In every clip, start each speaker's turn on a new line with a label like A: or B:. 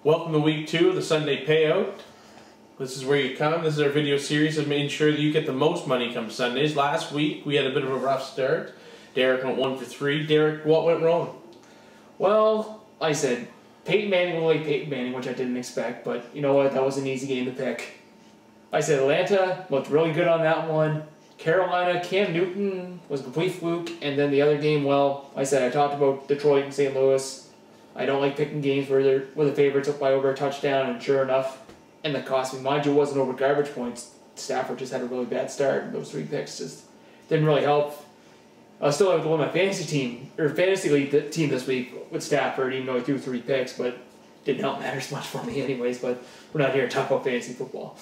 A: Welcome to week 2 of the Sunday Payout. This is where you come. This is our video series of making sure that you get the most money come Sundays. Last week we had a bit of a rough start. Derek went 1 for 3. Derek, what went wrong?
B: Well, like I said, Peyton Manning will like Peyton Manning, which I didn't expect, but you know what? That was an easy game to pick. Like I said, Atlanta looked really good on that one. Carolina, Cam Newton was a complete fluke, and then the other game, well, like I said, I talked about Detroit and St. Louis. I don't like picking games where the favorites up by over a touchdown, and sure enough, and that cost me. Mind you, it wasn't over garbage points. Stafford just had a really bad start, and those 3 picks just didn't really help. I was still able to win my fantasy league team this week with Stafford, even though he threw 3 picks, but didn't help matters much for me anyways, but we're not here to talk about fantasy football.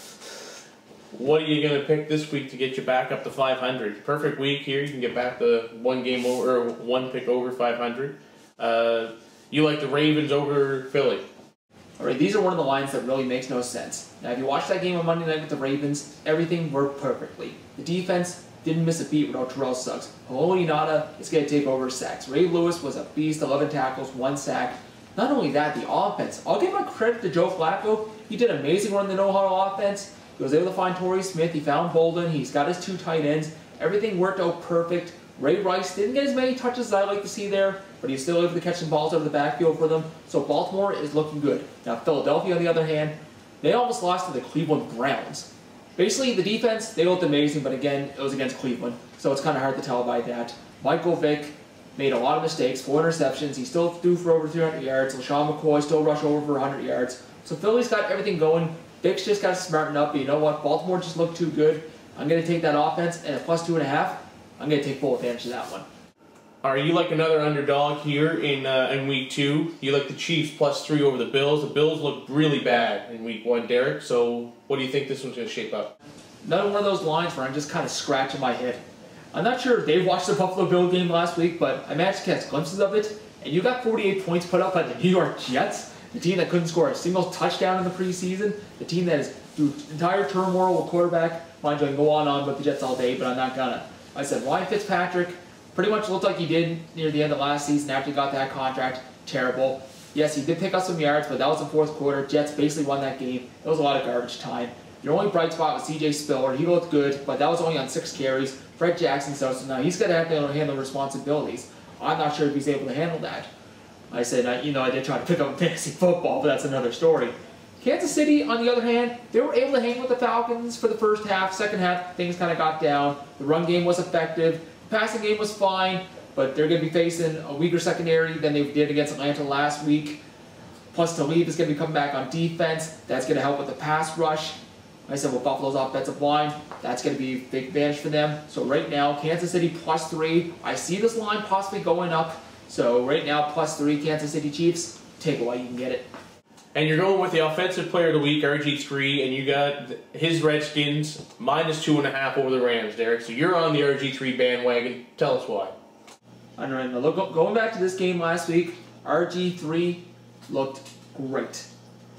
A: What are you going to pick this week to get you back up to 500? Perfect week here. You can get back the 1 game over, or 1 pick over 500. You like the Ravens over Philly.
B: Alright, these are one of the lines that really makes no sense. Now, if you watched that game on Monday night with the Ravens, everything worked perfectly. The defense didn't miss a beat without Terrell Suggs. Haloli Nada is going to take over sacks. Ray Lewis was a beast, 11 tackles, 1 sack. Not only that, the offense. I'll give my credit to Joe Flacco. He did amazing running the no-huddle offense. He was able to find Torrey Smith. He found Bolden. He's got his 2 tight ends. Everything worked out perfect. Ray Rice didn't get as many touches as I'd like to see there, but he's still able to catch some balls out of the backfield for them. So Baltimore is looking good. Now Philadelphia, on the other hand, they almost lost to the Cleveland Browns. Basically, the defense, they looked amazing, but again, it was against Cleveland, so it's kind of hard to tell by that. Michael Vick made a lot of mistakes, 4 interceptions. He still threw for over 300 yards. LaShawn McCoy still rushed over for 100 yards. So Philly's got everything going. Vick's just got to smarten up, but you know what? Baltimore just looked too good. I'm going to take that offense, and at plus 2.5, I'm going to take full advantage of that one.
A: Are you like another underdog here in week 2? You like the Chiefs plus 3 over the Bills. The Bills looked really bad in week 1, Derek. So what do you think this one's going to shape up?
B: Another one of those lines where I'm just kind of scratching my head. I'm not sure if Dave watched the Buffalo Bill game last week, but I managed to catch glimpses of it. And you got 48 points put up by the New York Jets, the team that couldn't score a single touchdown in the preseason, the team that is through entire turmoil with quarterback. Mind you, I can go on about the Jets all day, but I'm not gonna. I said Ryan Fitzpatrick pretty much looked like he did near the end of last season after he got that contract. Terrible. Yes, he did pick up some yards, but that was the 4th quarter. Jets basically won that game. It was a lot of garbage time. Your only bright spot was C.J. Spiller. He looked good, but that was only on 6 carries. Fred Jackson, so now he's going to have to handle responsibilities. I'm not sure if he's able to handle that. I said, I did try to pick up fantasy football, but that's another story. Kansas City, on the other hand, they were able to hang with the Falcons for the first half. Second half, things kind of got down. The run game was effective. The passing game was fine, but they're going to be facing a weaker secondary than they did against Atlanta last week. Plus, Talib is going to be coming back on defense. That's going to help with the pass rush. I said, with Buffalo's offensive line, that's going to be a big advantage for them. So right now, Kansas City plus 3. I see this line possibly going up. So right now, plus 3, Kansas City Chiefs. Take it while you can get it.
A: And you're going with the offensive player of the week, RG3, and you got his Redskins minus 2.5 over the Rams, Derek. So you're on the RG3 bandwagon. Tell us why.
B: All right, now going back to this game last week, RG3 looked great.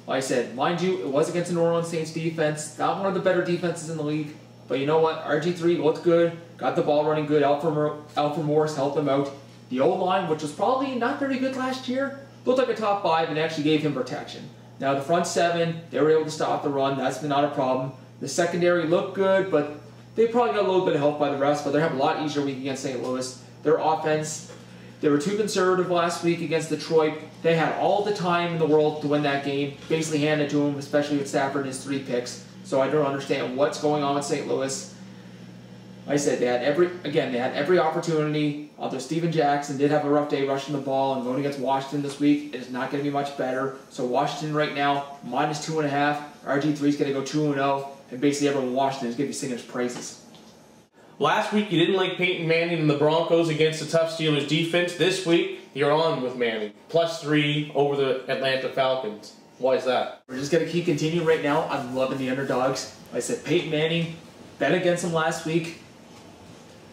B: Like I said, mind you, it was against the New Orleans Saints defense. Not one of the better defenses in the league. But you know what? RG3 looked good, got the ball running good. Alfred Morris helped him out. The O-line, which was probably not very good last year, looked like a top 5 and actually gave him protection. Now the front 7, they were able to stop the run. That's been not a problem. The secondary looked good, but they probably got a little bit of help by the rest, but they have a lot easier week against St. Louis. Their offense, they were too conservative last week against Detroit. They had all the time in the world to win that game. Basically handed it to them, especially with Stafford and his 3 picks. So I don't understand what's going on with St. Louis. Like I said, they had every opportunity. Although Steven Jackson did have a rough day rushing the ball and going against Washington this week, it is not going to be much better. So Washington right now, minus 2.5. RG3 is going to go 2-0, and basically everyone in Washington is going to be singing his praises.
A: Last week you didn't like Peyton Manning and the Broncos against the tough Steelers defense. This week you're on with Manning. Plus 3 over the Atlanta Falcons. Why is that?
B: We're just going to keep continuing right now. I'm loving the underdogs. Like I said, Peyton Manning, bet against him last week.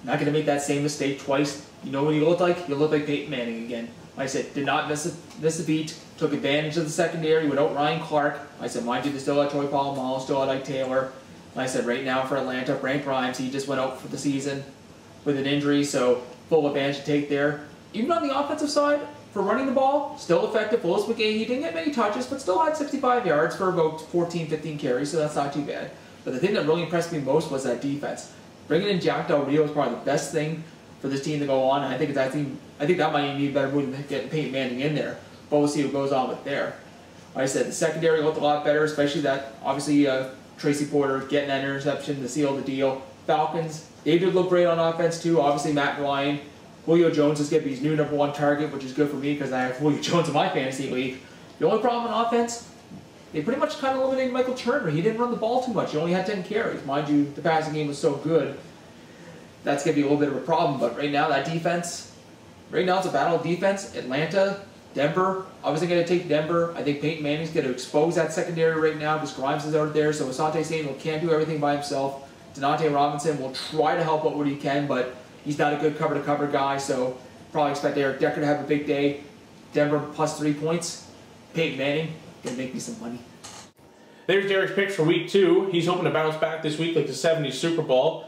B: Not going to make that same mistake twice. You know what you look like? You look like Peyton Manning again. Like I said, did not miss a beat. Took advantage of the secondary without Ryan Clark. Like I said, mind you, they still had Troy Polamalu, still had Ike Taylor. Like I said, right now for Atlanta, Frank Grimes, he just went out for the season with an injury, so full advantage to take there. Even on the offensive side, For running the ball, still effective. Willis McGahee, he didn't get many touches, but still had 65 yards for about 14, 15 carries, so that's not too bad. But the thing that really impressed me most was that defense. Bringing in Jack Del Rio is probably the best thing for this team to go on, and I think that might even be a better move than getting Peyton Manning in there. But we'll see what goes on with there. Like I said, the secondary looked a lot better, especially that, obviously, Tracy Porter getting that interception to seal the deal. Falcons, they did look great on offense too. Obviously, Matt Ryan. Julio Jones is going to be his new #1 target, which is good for me because I have Julio Jones in my fantasy league. The only problem on offense, they pretty much kind of eliminated Michael Turner. He didn't run the ball too much. He only had 10 carries. Mind you, the passing game was so good. That's going to be a little bit of a problem. But right now, that defense, right now it's a battle of defense. Atlanta, Denver, obviously going to take Denver. I think Peyton Manning's going to expose that secondary right now because Grimes is out there. So Asante Samuel can't do everything by himself. Deontay Robinson will try to help out what he can, but he's not a good cover-to-cover guy, so probably expect Eric Decker to have a big day. Denver plus 3 points. Peyton Manning gonna make me some money.
A: There's Derek's picks for week 2. He's hoping to bounce back this week like the '70s Super Bowl.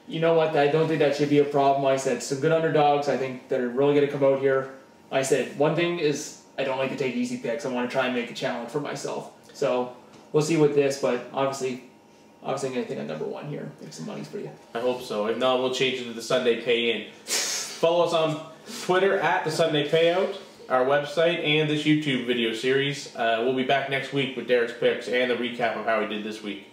B: You know what? I don't think that should be a problem. Like I said, some good underdogs. I think that are really gonna come out here. Like I said, one thing is I don't like to take easy picks. I want to try and make a challenge for myself. So we'll see with this, but obviously I'm going to think I'm #1 here. Make some money for you.
A: I hope so. If not, we'll change it to the Sunday Pay-In. Follow us on Twitter at the Sunday Payout, our website, and this YouTube video series. We'll be back next week with Derek's picks and the recap of how he did this week.